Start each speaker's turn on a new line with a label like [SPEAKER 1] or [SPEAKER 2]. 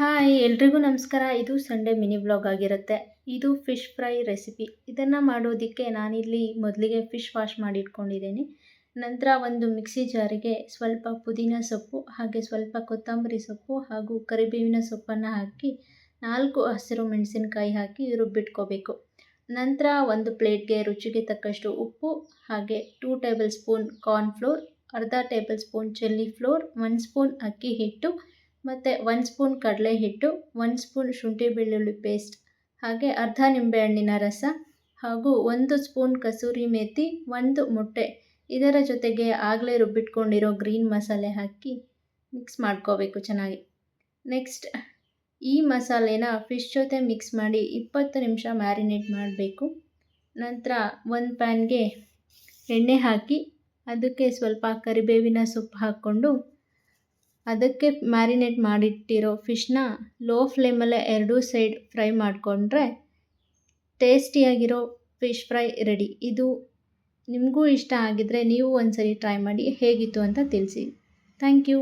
[SPEAKER 1] Hi ಎಲ್ರಿಗೂ ನಮಸ್ಕಾರ. ಇದು ಸಂಡೇ ಮಿನಿ ವ್ಲಾಗ್ ಆಗಿರುತ್ತೆ. ಇದು ಫಿಶ್ ಫ್ರೈ ರೆಸಿಪಿ. ಇದನ್ನು ಮಾಡೋದಕ್ಕೆ ನಾನಿಲ್ಲಿ ಮೊದಲಿಗೆ ಫಿಶ್ ವಾಶ್ ಮಾಡಿ ಇಟ್ಕೊಂಡಿದ್ದೀನಿ. ನಂತರ ಒಂದು ಮಿಕ್ಸಿ ಜಾರಿಗೆ ಸ್ವಲ್ಪ ಪುದೀನ ಸೊಪ್ಪು ಹಾಗೆ ಸ್ವಲ್ಪ ಕೊತ್ತಂಬರಿ ಸೊಪ್ಪು ಹಾಗೂ ಕರಿಬೇವಿನ ಸೊಪ್ಪನ್ನು ಹಾಕಿ 4 ಹಸಿರು ಮೆಣಸಿನಕಾಯಿ ಹಾಕಿ ರುಬ್ಬಿಟ್ಕೋಬೇಕು. ನಂತರ ಒಂದು ಪ್ಲೇಟ್ಗೆ ರುಚಿಗೆ ತಕ್ಕಷ್ಟು ಉಪ್ಪು ಹಾಗೆ 2 ಟೇಬಲ್ ಸ್ಪೂನ್ ಕಾರ್ನ್ಫ್ಲೋರ್, ಅರ್ಧ tablespoon chilli flour, 1 spoon ಅಕ್ಕಿ ಹಿಟ್ಟು ಮತ್ತು 1 ಸ್ಪೂನ್ ಕಡಲೆ ಹಿಟ್ಟು, 1 ಸ್ಪೂನ್ ಶುಂಠಿ ಬೆಳ್ಳುಳ್ಳಿ ಪೇಸ್ಟ್ ಹಾಗೆ ಅರ್ಧ ನಿಂಬೆಹಣ್ಣಿನ ರಸ ಹಾಗೂ 1 ಸ್ಪೂನ್ ಕಸೂರಿ ಮೇಥಿ, 1 ಮೊಟ್ಟೆ, ಇದರ ಜೊತೆಗೆ ಆಗಲೇ ರುಬ್ಬಿಟ್ಕೊಂಡಿರೋ ಗ್ರೀನ್ ಮಸಾಲೆ ಹಾಕಿ ಮಿಕ್ಸ್ ಮಾಡ್ಕೋಬೇಕು ಚೆನ್ನಾಗಿ. ನೆಕ್ಸ್ಟ್ ಈ ಮಸಾಲೆನ ಫಿಶ್ ಜೊತೆ ಮಿಕ್ಸ್ ಮಾಡಿ 20 ನಿಮಿಷ ಮ್ಯಾರಿನೇಟ್ ಮಾಡಬೇಕು. ನಂತರ ಒಂದು ಪ್ಯಾನ್ಗೆ ಎಣ್ಣೆ ಹಾಕಿ ಅದಕ್ಕೆ ಸ್ವಲ್ಪ ಕರಿಬೇವಿನ ಸೊಪ್ಪು ಹಾಕ್ಕೊಂಡು ಅದಕ್ಕೆ ಮ್ಯಾರಿನೇಟ್ ಮಾಡಿಟ್ಟಿರೋ ಫಿಶ್ನ ಲೋ ಫ್ಲೇಮಲ್ಲೇ ಎರಡೂ ಸೈಡ್ ಫ್ರೈ ಮಾಡಿಕೊಂಡ್ರೆ ಟೇಸ್ಟಿಯಾಗಿರೋ ಫಿಶ್ ಫ್ರೈ ರೆಡಿ. ಇದು ನಿಮಗೂ ಇಷ್ಟ ಆಗಿದ್ದರೆ ನೀವು ಒಂದ್ಸರಿ ಟ್ರೈ ಮಾಡಿ ಹೇಗಿತ್ತು ಅಂತ ತಿಳಿಸಿ. Thank you.